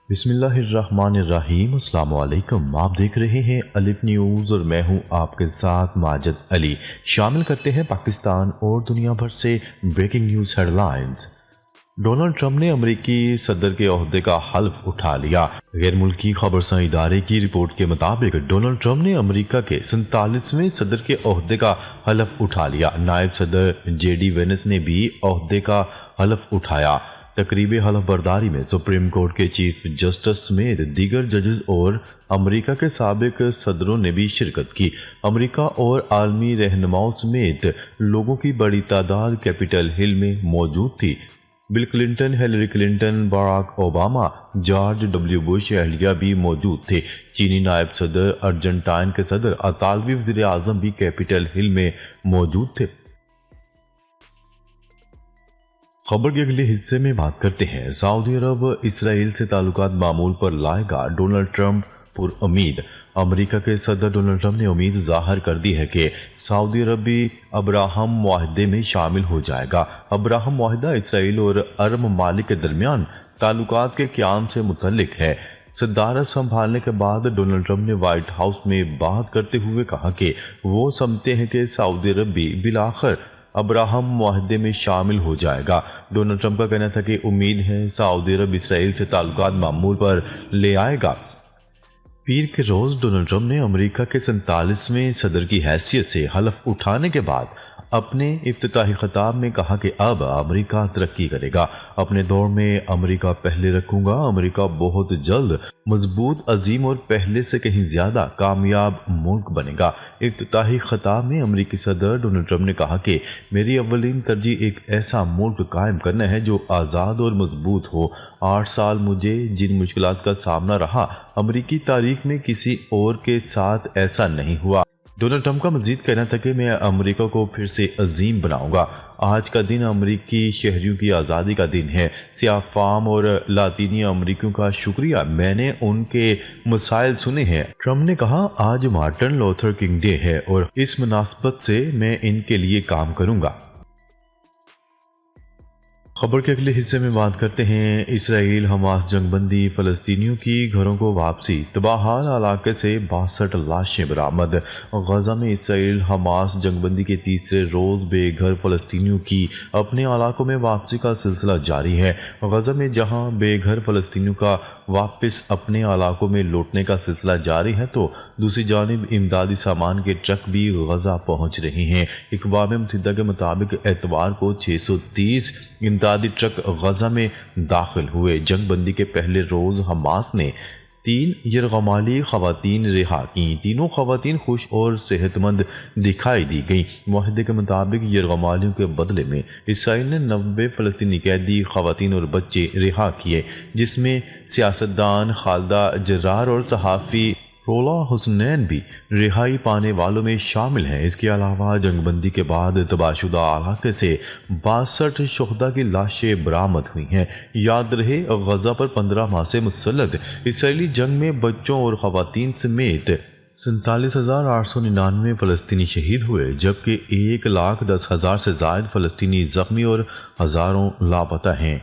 بسم اللہ الرحمن الرحیم۔ السلام علیکم، آپ دیکھ رہے ہیں الف نیوز اور میں ہوں آپ کے ساتھ ماجد علی۔ شامل کرتے ہیں پاکستان اور دنیا بھر سے breaking news headlines. Donald Trump نے امریکی صدر کے عہدے کا حلف اٹھا لیا۔ غیر ملکی خبرساں ادارے کی رپورٹ کے مطابق ڈونلڈ ٹرمپ نے امریکہ کے 47ویں صدر کے عہدے کا حلف اٹھا لیا۔ نائب صدر جے ڈی وینس نے بھی عہدے کا حلف اٹھایا۔ تقریب حلف برداری میں سپریم کورٹ کے چیف جسٹس سمیت دیگر ججز اور امریکہ کے سابق صدروں نے بھی شرکت کی۔ امریکہ اور عالمی رہنماؤں سمیت لوگوں کی بڑی تعداد کیپٹل ہل میں موجود تھی۔ Bill Clinton, Hillary Clinton, Barack Obama, George W Bush اہلیہ بھی موجود تھے۔ چینی نائب صدر، ارجنٹائن کے صدر، اطالوی وزیر اعظم بھی کیپٹل ہل میں موجود تھے۔ خبر کے اگلے حصے میں بات کرتے ہیں۔ سعودی عرب اسرائیل سے تعلقات معمول پر لائے گا، ڈونلڈ ٹرمپ پر امید۔ امریکہ کے صدر ڈونلڈ ٹرمپ نے امید ظاہر کر دی ہے کہ سعودی عرب بھی ابراہم معاہدے میں شامل ہو جائے گا۔ ابراہم معاہدہ اسرائیل اور عرب ممالک کے درمیان تعلقات کے قیام سے متعلق ہے۔ صدارت سنبھالنے کے بعد ڈونلڈ ٹرمپ نے وائٹ ہاؤس میں بات کرتے ہوئے کہا کہ وہ سمجھتے ہیں کہ سعودی عرب بھی بالآخر ابراہم معاہدے میں شامل ہو جائے گا۔ ڈونلڈ ٹرمپ کا کہنا تھا کہ امید ہے سعودی عرب اسرائیل سے تعلقات معمول پر لے آئے گا۔ پیر کے روز ڈونلڈ ٹرمپ نے امریکہ کے 47ویں صدر کی حیثیت سے حلف اٹھانے کے بعد اپنے افتتاحی خطاب میں کہا کہ اب امریکہ ترقی کرے گا۔ اپنے دور میں امریکہ پہلے رکھوں گا۔ امریکہ بہت جلد مضبوط، عظیم اور پہلے سے کہیں زیادہ کامیاب ملک بنے گا۔ افتتاحی خطاب میں امریکی صدر ڈونلڈ ٹرمپ نے کہا کہ میری اولین ترجیح ایک ایسا ملک قائم کرنا ہے جو آزاد اور مضبوط ہو۔ 8 سال مجھے جن مشکلات کا سامنا رہا، امریکی تاریخ میں کسی اور کے ساتھ ایسا نہیں ہوا۔ ڈونلڈ ٹرمپ کا مزید کہنا تھا کہ میں امریکہ کو پھر سے عظیم بناؤں گا۔ آج کا دن امریکی شہریوں کی آزادی کا دن ہے۔ سیاہ فام اور لاطینی امریکیوں کا شکریہ، میں نے ان کے مسائل سنے ہیں۔ ٹرمپ نے کہا آج مارٹن لوتھر کنگ ڈے ہے اور اس مناسبت سے میں ان کے لیے کام کروں گا۔ خبر کے اگلے حصے میں بات کرتے ہیں۔ اسرائیل حماس جنگ بندی، فلسطینیوں کی گھروں کو واپسی، تباہ علاقے سے 62 لاشیں برآمد۔ غزہ میں اسرائیل حماس جنگ بندی کے تیسرے روز بے گھر فلسطینیوں کی اپنے علاقوں میں واپسی کا سلسلہ جاری ہے۔ غزہ میں جہاں بے گھر فلسطینیوں کا واپس اپنے علاقوں میں لوٹنے کا سلسلہ جاری ہے تو دوسری جانب امدادی سامان کے ٹرک بھی غزہ پہنچ رہے ہیں۔ اقوام متحدہ کے مطابق اتوار کو 630 امدادی ٹرک غزہ میں داخل ہوئے۔ جنگ بندی کے پہلے روز حماس نے 3 یرغمالی خواتین رہا کیں۔ تینوں خواتین خوش اور صحت مند دکھائی دی گئیں۔ معاہدے کے مطابق یرغمالیوں کے بدلے میں اسرائیل نے 90 فلسطینی قیدی خواتین اور بچے رہا کیے، جس میں سیاستدان خالدہ جرار اور صحافی رولا حسنین بھی رہائی پانے والوں میں شامل ہیں۔ اس کے علاوہ جنگ بندی کے بعد تباہ شدہ علاقے سے 62 شہداء کی لاشیں برآمد ہوئی ہیں۔ یاد رہے غزہ پر 15 ماہ سے مسلط اسرائیلی جنگ میں بچوں اور خواتین سمیت 47,899 فلسطینی شہید ہوئے، جبکہ 1,10,000 سے زائد فلسطینی زخمی اور ہزاروں لاپتہ ہیں۔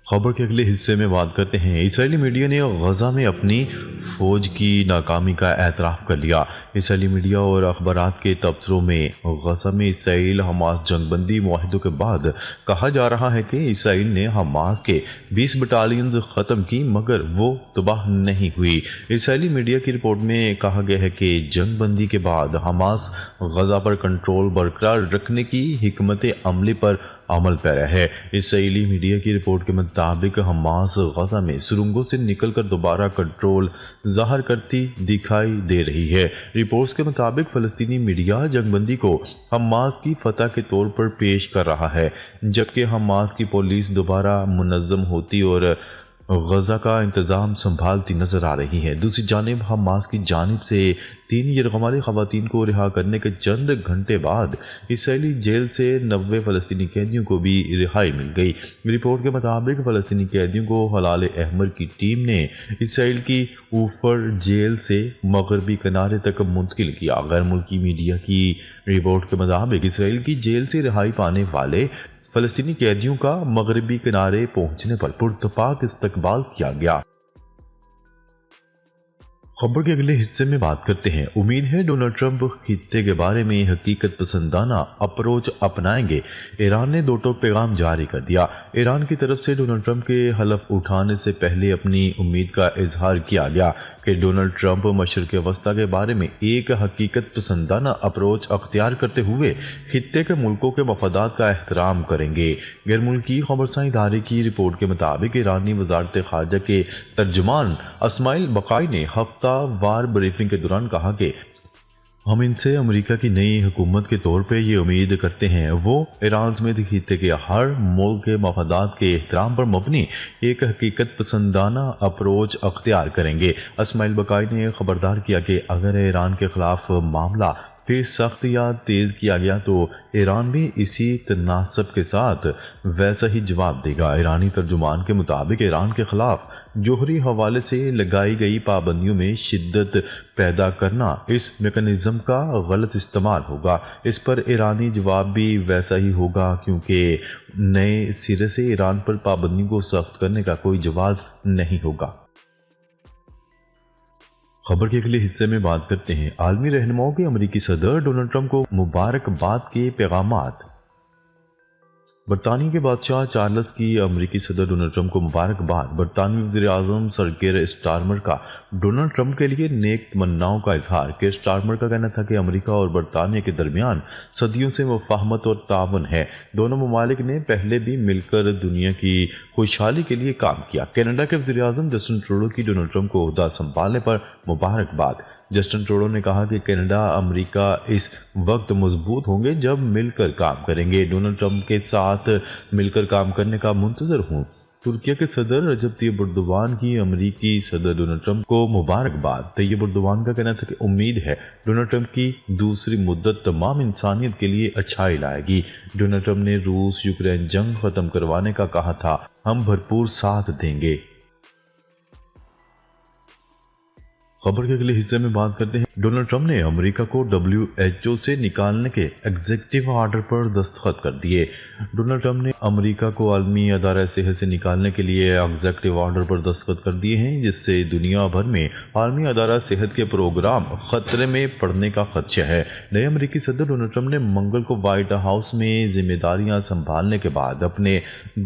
خبر کے اگلے حصے میں بات کرتے ہیں۔ اسرائیلی میڈیا نے غزہ میں اپنی فوج کی ناکامی کا اعتراف کر لیا۔ اسرائیلی میڈیا اور اخبارات کے تبصروں میں غزہ میں اسرائیل حماس جنگ بندی معاہدوں کے بعد کہا جا رہا ہے کہ اسرائیل نے حماس کے 20 بٹالینز ختم کی مگر وہ تباہ نہیں ہوئی۔ اسرائیلی میڈیا کی رپورٹ میں کہا گیا ہے کہ جنگ بندی کے بعد حماس غزہ پر کنٹرول برقرار رکھنے کی حکمت عملی پر عمل پیرا ہے۔ اسرائیلی میڈیا کی رپورٹ کے مطابق حماس غزہ میں سرنگوں سے نکل کر دوبارہ کنٹرول ظاہر کرتی دکھائی دے رہی ہے۔ رپورٹس کے مطابق فلسطینی میڈیا جنگ بندی کو حماس کی فتح کے طور پر پیش کر رہا ہے، جبکہ حماس کی پولیس دوبارہ منظم ہوتی اور غزہ کا انتظام سنبھالتی نظر آ رہی ہے۔ دوسری جانب حماس کی جانب سے 3 یرغمالی خواتین کو رہا کرنے کے چند گھنٹے بعد اسرائیلی جیل سے 90 فلسطینی قیدیوں کو بھی رہائی مل گئی۔ رپورٹ کے مطابق فلسطینی قیدیوں کو ہلال احمر کی ٹیم نے اسرائیل کی اوفر جیل سے مغربی کنارے تک منتقل کیا۔ غیر ملکی میڈیا کی رپورٹ کے مطابق اسرائیل کی جیل سے رہائی پانے والے فلسطینی قیدیوں کا مغربی کنارے پہنچنے پر پرتپاک استقبال کیا گیا۔ خبر کے اگلے حصے میں بات کرتے ہیں۔ امید ہے ڈونلڈ ٹرمپ خطے کے بارے میں حقیقت پسندانہ اپروچ اپنائیں گے۔ ایران نے دو ٹوک پیغام جاری کر دیا۔ ایران کی طرف سے ڈونلڈ ٹرمپ کے حلف اٹھانے سے پہلے اپنی امید کا اظہار کیا گیا کہ ڈونلڈ ٹرمپ مشرق وسطیٰ کے بارے میں ایک حقیقت پسندانہ اپروچ اختیار کرتے ہوئے خطے کے ملکوں کے مفادات کا احترام کریں گے۔ غیر ملکی خبرساں ادارے کی رپورٹ کے مطابق ایرانی وزارت خارجہ کے ترجمان اسماعیل بقائی نے ہفتہ وار بریفنگ کے دوران کہا کہ ہم ان سے امریکہ کی نئی حکومت کے طور پہ یہ امید کرتے ہیں وہ ایران سمیت خطے کے ہر ملک کے مفادات کے احترام پر مبنی ایک حقیقت پسندانہ اپروچ اختیار کریں گے۔ اسماعیل بقائی نے خبردار کیا کہ اگر ایران کے خلاف معاملہ پھر سخت یا تیز کیا گیا تو ایران بھی اسی تناسب کے ساتھ ویسا ہی جواب دے گا۔ ایرانی ترجمان کے مطابق ایران کے خلاف جوہری حوالے سے لگائی گئی پابندیوں میں شدت پیدا کرنا اس میکانزم کا غلط استعمال ہوگا۔ اس پر ایرانی جواب بھی ویسا ہی ہوگا کیونکہ نئے سرے سے ایران پر پابندیوں کو سخت کرنے کا کوئی جواز نہیں ہوگا۔ خبر کے اگلے حصے میں بات کرتے ہیں۔ عالمی رہنماؤں کے امریکی صدر ڈونلڈ ٹرمپ کو مبارکباد کے پیغامات۔ برطانیہ کے بادشاہ چارلس کی امریکی صدر ڈونلڈ ٹرمپ کو مبارکباد۔ برطانوی وزیر اعظم سر کیئر اسٹارمر کا ڈونلڈ ٹرمپ کے لیے نیک تمناؤں کا اظہار۔ کیئر اسٹارمر کا کہنا تھا کہ امریکہ اور برطانیہ کے درمیان صدیوں سے مفاہمت اور تعاون ہے۔ دونوں ممالک نے پہلے بھی مل کر دنیا کی خوشحالی کے لیے کام کیا۔ کینیڈا کے وزیر اعظم جسٹن ٹروڈو کی ڈونلڈ ٹرمپ کو عہدہ سنبھالنے پر مبارکباد۔ جسٹن ٹروڈو نے کہا کہ کینیڈا امریکہ اس وقت مضبوط ہوں گے جب مل کر کام کریں گے۔ ڈونلڈ ٹرمپ کے ساتھ مل کر کام کرنے کا منتظر ہوں۔ ترکیہ کے صدر رجب طیب اردوان کی امریکی صدر ڈونلڈ ٹرمپ کو مبارکباد۔ طیب اردوان کا کہنا تھا کہ امید ہے ڈونلڈ ٹرمپ کی دوسری مدت تمام انسانیت کے لیے اچھائی لائے گی۔ ڈونلڈ ٹرمپ نے روس یوکرین جنگ ختم کروانے کا کہا تھا، ہم بھرپور ساتھ دیں گے۔ خبر کے اگلے حصے میں بات کرتے ہیں۔ ڈونلڈ ٹرمپ نے امریکہ کو WHO سے نکالنے کے ایگزیکٹو آرڈر پر دستخط کر دیے۔ ڈونلڈ ٹرمپ نے امریکہ کو عالمی ادارہ صحت سے نکالنے کے لیے ایگزیکٹو آرڈر پر دستخط کر دیے ہیں جس سے دنیا بھر میں عالمی ادارہ صحت کے پروگرام خطرے میں پڑنے کا خدشہ ہے۔ نئے امریکی صدر ڈونلڈ ٹرمپ نے منگل کو وائٹ ہاؤس میں ذمہ داریاں سنبھالنے کے بعد اپنے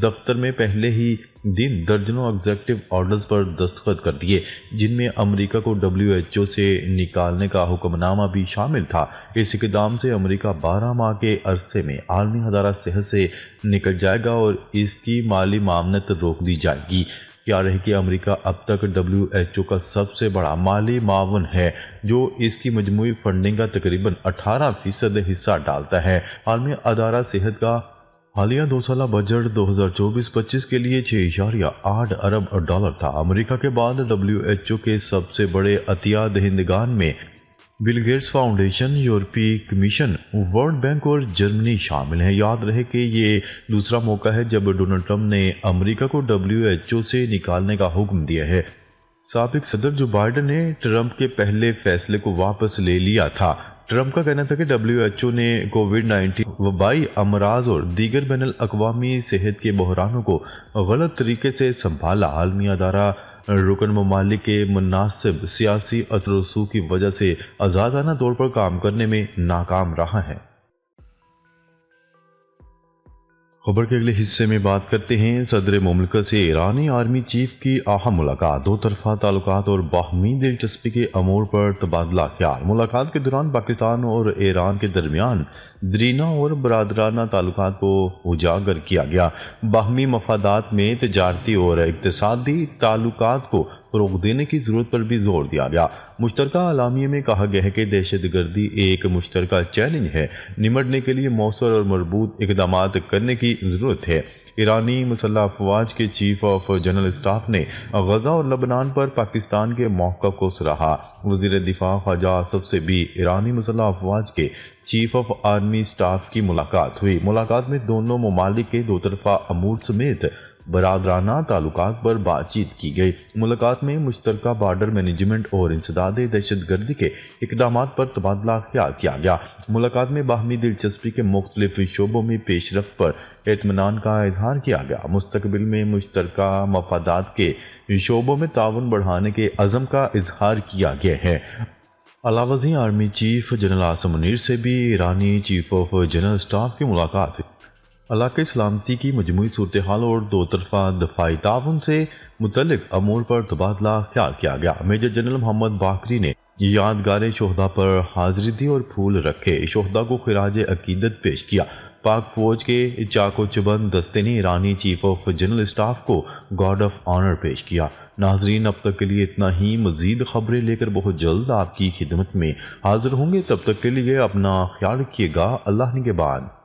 دفتر میں پہلے ہی دن درجنوں ایگزیکٹو آرڈرز پر دستخط کر دیے جن میں امریکہ کو WHO سے نکالنے کا حکم نامہ بھی شامل تھا۔ اس اقدام سے امریکہ 12 ماہ کے عرصے میں عالمی ادارہ صحت سے نکل جائے گا اور اس کی مالی معاونت روک دی جائے گی۔ یاد رہے کہ امریکہ اب تک WHO کا سب سے بڑا مالی معاون ہے جو اس کی مجموعی فنڈنگ کا تقریباً 18% حصہ ڈالتا ہے۔ عالمی ادارہ صحت کا حالیہ 2 سالہ بجٹ 2024-25 کے لیے $6.8 ارب تھا۔ امریکہ کے بعد WHO کے سب سے بڑے عطیہ دہندگان میں بل گیٹس فاؤنڈیشن، یورپی کمیشن، ورلڈ بینک اور جرمنی شامل ہیں۔ یاد رہے کہ یہ دوسرا موقع ہے جب ڈونلڈ ٹرمپ نے امریکہ کو WHO سے نکالنے کا حکم دیا ہے۔ سابق صدر جو بائیڈن نے ٹرمپ کے پہلے فیصلے کو واپس لے لیا تھا۔ ٹرمپ کا کہنا تھا کہ WHO نے کووڈ-19 وبائی امراض اور دیگر بین الاقوامی صحت کے بحرانوں کو غلط طریقے سے سنبھالا۔ عالمی ادارہ رکن ممالک کے مناسب سیاسی اثر و رسوخ کی وجہ سے آزادانہ طور پر کام کرنے میں ناکام رہا ہے۔ خبر کے اگلے حصے میں بات کرتے ہیں۔ صدر مملکت سے ایرانی آرمی چیف کی اہم ملاقات۔ دو طرفہ تعلقات اور باہمی دلچسپی کے امور پر تبادلہ خیال۔ ملاقات کے دوران پاکستان اور ایران کے درمیان دیرینہ اور برادرانہ تعلقات کو اجاگر کیا گیا۔ باہمی مفادات میں تجارتی اور اقتصادی تعلقات کو فروغ دینے کی ضرورت پر بھی زور دیا گیا۔ مشترکہ اعلامیے میں کہا گیا ہے کہ دہشت گردی ایک مشترکہ چیلنج ہے، نمٹنے کے لیے مؤثر اور مربوط اقدامات کرنے کی ضرورت ہے۔ ایرانی مسلح افواج کے چیف آف جنرل اسٹاف نے غزہ اور لبنان پر پاکستان کے موقف کو سراہا۔ وزیر دفاع خواجہ آصف سے بھی ایرانی مسلح افواج کے چیف آف آرمی اسٹاف کی ملاقات ہوئی۔ ملاقات میں دونوں ممالک کے دو طرفہ امور سمیت برادرانہ تعلقات پر بات چیت کی گئی۔ ملاقات میں مشترکہ بارڈر مینجمنٹ اور انسداد دہشت گردی کے اقدامات پر تبادلہ خیال کیا گیا۔ ملاقات میں باہمی دلچسپی کے مختلف شعبوں میں پیش رفت پر اطمینان کا اظہار کیا گیا۔ مستقبل میں مشترکہ مفادات کے شعبوں میں تعاون بڑھانے کے عزم کا اظہار کیا گیا ہے۔ اعلیٰ وزیر army chief general Asim Munir سے بھی ایرانی چیف آف جنرل اسٹاف کی ملاقات ہوئی۔ علاقائی سلامتی کی مجموعی صورتحال اور دو طرفہ دفاعی تعاون سے متعلق امور پر تبادلہ خیال کیا گیا۔ میجر جنرل محمد باقری نے یادگار شہداء پر حاضری دی اور پھول رکھے، شہداء کو خراج عقیدت پیش کیا۔ پاک فوج کے چاق و چوبند دستے نے ایرانی چیف آف جنرل اسٹاف کو گارڈ آف آنر پیش کیا۔ ناظرین، اب تک کے لیے اتنا ہی۔ مزید خبریں لے کر بہت جلد آپ کی خدمت میں حاضر ہوں گے۔ تب تک کے لیے اپنا خیال رکھیے گا۔ اللہ نگہبان۔